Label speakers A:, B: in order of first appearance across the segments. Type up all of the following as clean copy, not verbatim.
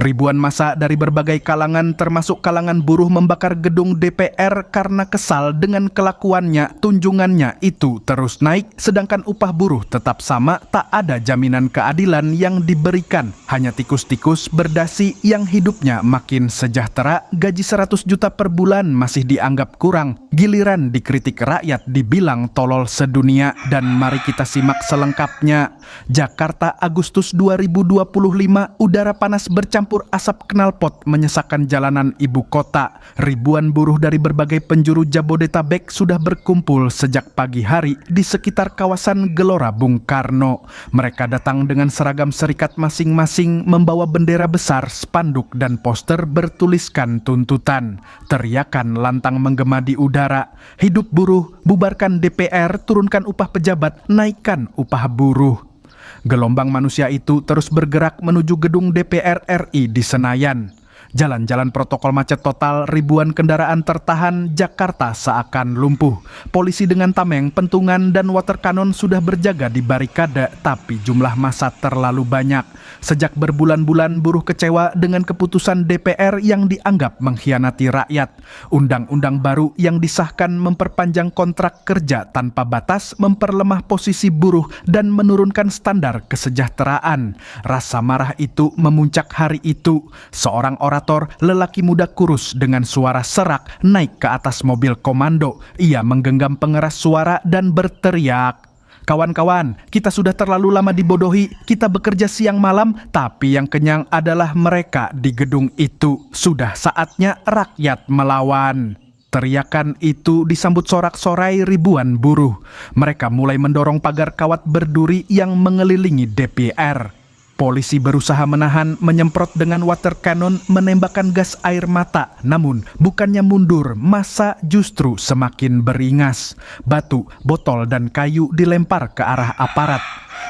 A: Ribuan massa dari berbagai kalangan termasuk kalangan buruh membakar gedung DPR karena kesal dengan kelakuannya, tunjungannya itu terus naik, sedangkan upah buruh tetap sama, tak ada jaminan keadilan yang diberikan. Hanya tikus-tikus berdasi yang hidupnya makin sejahtera, gaji 100 juta per bulan masih dianggap kurang, giliran dikritik rakyat dibilang tolol sedunia. Dan mari kita simak selengkapnya. Jakarta, Agustus 2025, udara panas bercampur asap knalpot menyesakkan jalanan ibu kota. Ribuan buruh dari berbagai penjuru Jabodetabek sudah berkumpul sejak pagi hari di sekitar kawasan Gelora Bung Karno. Mereka datang dengan seragam serikat masing-masing, membawa bendera besar, spanduk, dan poster bertuliskan tuntutan. Teriakan lantang menggema di udara. Hidup buruh, bubarkan DPR, turunkan upah pejabat, naikkan upah buruh. Gelombang manusia itu terus bergerak menuju gedung DPR RI di Senayan. Jalan-jalan protokol macet total, ribuan kendaraan tertahan, Jakarta seakan lumpuh. Polisi dengan tameng, pentungan, dan water cannon sudah berjaga di barikade, tapi jumlah massa terlalu banyak. Sejak berbulan-bulan buruh kecewa dengan keputusan DPR yang dianggap mengkhianati rakyat. Undang-undang baru yang disahkan memperpanjang kontrak kerja tanpa batas, memperlemah posisi buruh, dan menurunkan standar kesejahteraan. Rasa marah itu memuncak hari itu. Seorang orator lelaki muda kurus dengan suara serak naik ke atas mobil komando. Ia menggenggam pengeras suara dan berteriak, "Kawan-kawan, kita sudah terlalu lama dibodohi. Kita bekerja siang malam, tapi yang kenyang adalah mereka di gedung itu. Sudah saatnya rakyat melawan." Teriakan itu disambut sorak-sorai ribuan buruh. Mereka mulai mendorong pagar kawat berduri yang mengelilingi DPR. Polisi berusaha menahan, menyemprot dengan water cannon, menembakkan gas air mata. Namun, bukannya mundur, massa justru semakin beringas. Batu, botol, dan kayu dilempar ke arah aparat.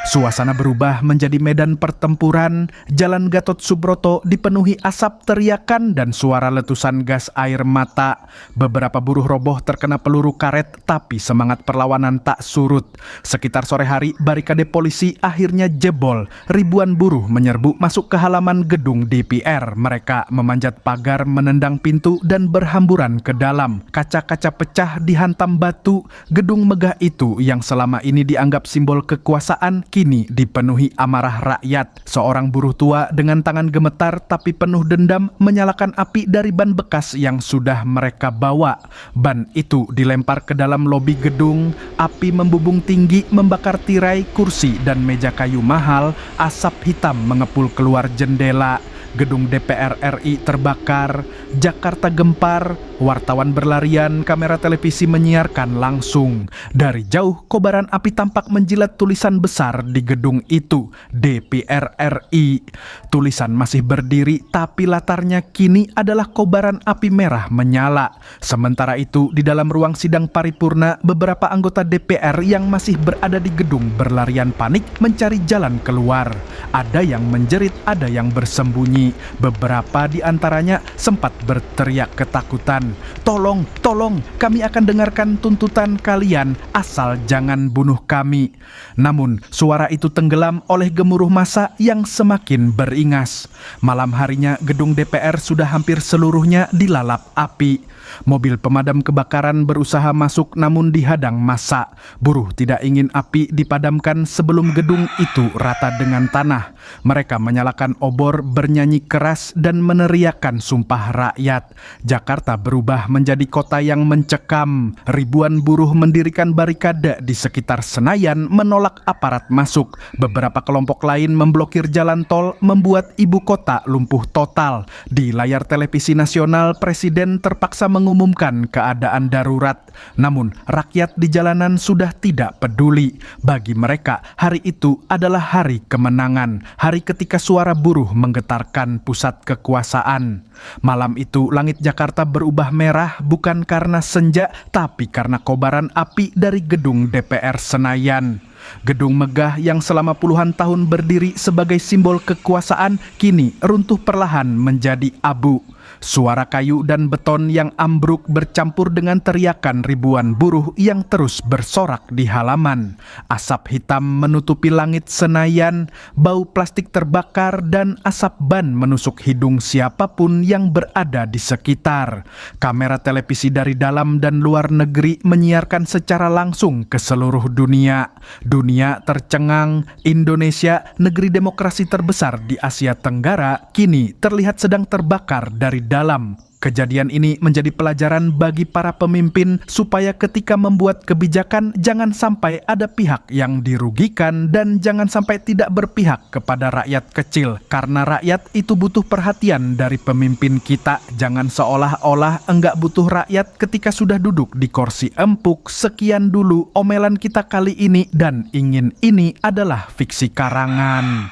A: Suasana berubah menjadi medan pertempuran. Jalan Gatot Subroto dipenuhi asap, teriakan, dan suara letusan gas air mata. Beberapa buruh roboh terkena peluru karet, tapi semangat perlawanan tak surut. Sekitar sore hari, barikade polisi akhirnya jebol. Ribuan buruh menyerbu masuk ke halaman gedung DPR. Mereka memanjat pagar, menendang pintu, dan berhamburan ke dalam. Kaca-kaca pecah dihantam batu. Gedung megah itu yang selama ini dianggap simbol kekuasaan, kini dipenuhi amarah rakyat. Seorang buruh tua dengan tangan gemetar tapi penuh dendam menyalakan api dari ban bekas yang sudah mereka bawa. Ban itu dilempar ke dalam lobi gedung. Api membubung tinggi, membakar tirai, kursi, dan meja kayu mahal. Asap hitam mengepul keluar jendela. Gedung DPR RI terbakar, Jakarta gempar, wartawan berlarian, kamera televisi menyiarkan langsung. Dari jauh, kobaran api tampak menjilat tulisan besar di gedung itu, DPR RI. Tulisan masih berdiri, tapi latarnya kini adalah kobaran api merah menyala. Sementara itu, di dalam ruang sidang paripurna, beberapa anggota DPR yang masih berada di gedung berlarian panik mencari jalan keluar. Ada yang menjerit, ada yang bersembunyi. Beberapa di antaranya sempat berteriak ketakutan, "Tolong, tolong, kami akan dengarkan tuntutan kalian, asal jangan bunuh kami." Namun, suara itu tenggelam oleh gemuruh massa yang semakin beringas. Malam harinya, gedung DPR sudah hampir seluruhnya dilalap api. Mobil pemadam kebakaran berusaha masuk namun dihadang massa. Buruh tidak ingin api dipadamkan sebelum gedung itu rata dengan tanah. Mereka menyalakan obor, bernyanyi keras, dan meneriakkan sumpah rakyat. Jakarta berubah menjadi kota yang mencekam. Ribuan buruh mendirikan barikade di sekitar Senayan menolak aparat masuk. Beberapa kelompok lain memblokir jalan tol, membuat ibu kota lumpuh total. Di layar televisi nasional, Presiden terpaksa mengumumkan keadaan darurat. Namun, rakyat di jalanan sudah tidak peduli. Bagi mereka, hari itu adalah hari kemenangan. Hari ketika suara buruh menggetarkan pusat kekuasaan. Malam itu, langit Jakarta berubah merah bukan karena senja, tapi karena kobaran api dari gedung DPR Senayan. Gedung megah yang selama puluhan tahun berdiri sebagai simbol kekuasaan kini runtuh perlahan menjadi abu. Suara kayu dan beton yang ambruk bercampur dengan teriakan ribuan buruh yang terus bersorak di halaman. Asap hitam menutupi langit Senayan, bau plastik terbakar dan asap ban menusuk hidung siapapun yang berada di sekitar. Kamera televisi dari dalam dan luar negeri menyiarkan secara langsung ke seluruh dunia. Dunia tercengang, Indonesia, negeri demokrasi terbesar di Asia Tenggara, kini terlihat sedang terbakar dari dalam. Kejadian ini menjadi pelajaran bagi para pemimpin supaya ketika membuat kebijakan jangan sampai ada pihak yang dirugikan dan jangan sampai tidak berpihak kepada rakyat kecil. Karena rakyat itu butuh perhatian dari pemimpin kita. Jangan seolah-olah enggak butuh rakyat ketika sudah duduk di kursi empuk. Sekian dulu omelan kita kali ini dan ingin ini adalah fiksi karangan.